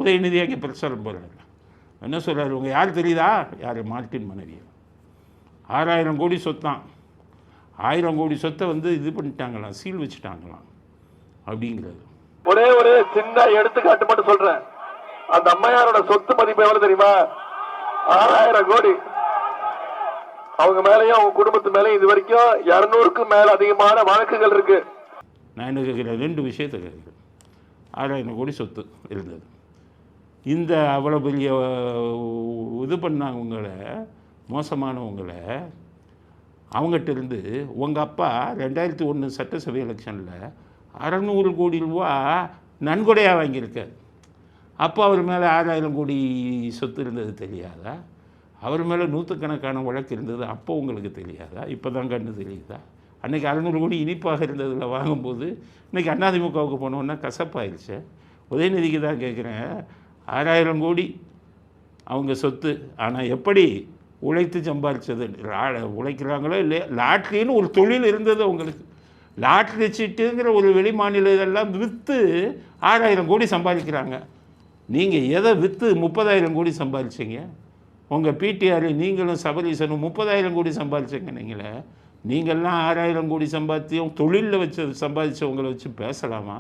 உதயநிதி அங்கே பிரச்சாரம் போகிறாரு. என்ன சொல்கிறார்? உங்கள் யார் தெரியுதா? யார்? மார்ட்டின் மனைவி. 6000 கோடி சொத்தான். 1000 கோடி சொத்தை இது பண்ணிட்டாங்களாம், சீல் வச்சுட்டாங்களாம் அப்படிங்கிறது. ஒரே ஒரு சின்ன எடுத்துக்காட்டு மட்டும் சொல்றேன். அந்த அம்மையாரோட சொத்து மதிப்பு எவ்வளவு தெரியுமா? 6000 கோடி. அவங்க மேலேயும் அவங்க குடும்பத்து மேலேயும் இது வரைக்கும் 200க்கும் மேல அதிகமான வழக்குகள் இருக்கு. நான் என்ன கேட்குறேன்? 2 விஷயத்தை கேட்குறேன். 6000 கோடி சொத்து இருந்தது. இந்த அவ்வளோ பெரிய இது பண்ணவங்களை, மோசமானவங்களை, அவங்ககிட்ட இருந்து உங்கள் அப்பா 2001 சட்டசபை எலெக்ஷனில் 600 கோடி ரூபா நன்கொடையாக வாங்கியிருக்கார். அப்போ அவர் மேலே 6000 கோடி சொத்து இருந்தது தெரியாதா? அவர் மேலே நூற்றுக்கணக்கான வழக்கு இருந்தது அப்போ உங்களுக்கு தெரியாதா? இப்போ தான் கண்ணு தெரியுதா? அன்றைக்கி 600 கோடி இனிப்பாக இருந்ததில் வாங்கும்போது இன்றைக்கி அதிமுகவுக்கு போனோன்னா கசப்பாயிருச்சு. உதயநிதிக்கு தான் கேட்குறேன், 6000 கோடி அவங்க சொத்து. ஆனால் எப்படி உழைத்து சம்பாதிச்சது? உழைக்கிறாங்களோ இல்லையா? லாட்ரின்னு ஒரு தொழில் இருந்தது அவங்களுக்கு. லாட்ரி சீட்டுங்கிற ஒரு வெளி மாநில இதெல்லாம் விற்று 6000 கோடி சம்பாதிக்கிறாங்க. நீங்கள் எதை விற்று 30,000 கோடி சம்பாதிச்சிங்க? உங்கள் பிடிஆர் நீங்களும் சபரீசனும் 30,000 கோடி சம்பாதிச்சிங்க. நீங்கள்லாம் 6000 கோடி சம்பாத்தியம் தொழிலில் வச்சு சம்பாதிச்சவங்களை வச்சு பேசலாமா?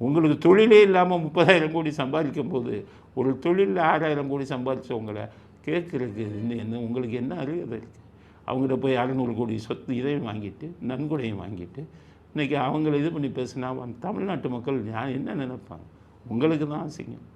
உங்களுக்கு தொழிலே இல்லாமல் 30,000 கோடி சம்பாதிக்கும் போது ஒரு தொழிலில் 6000 கோடி சம்பாதிச்சவங்களை கேட்குறதுக்கு என்ன உங்களுக்கு என்ன அருகதை இருக்குது? அவங்கள்ட்ட போய் 600 கோடி சொத்து இதையும் வாங்கிட்டு நன்கொடையும் வாங்கிட்டு இன்றைக்கி அவங்கள இது பண்ணி பேசினா தமிழ்நாட்டு மக்கள் நான் என்ன நினைப்பாங்க? உங்களுக்கு தான் அசிங்கம்.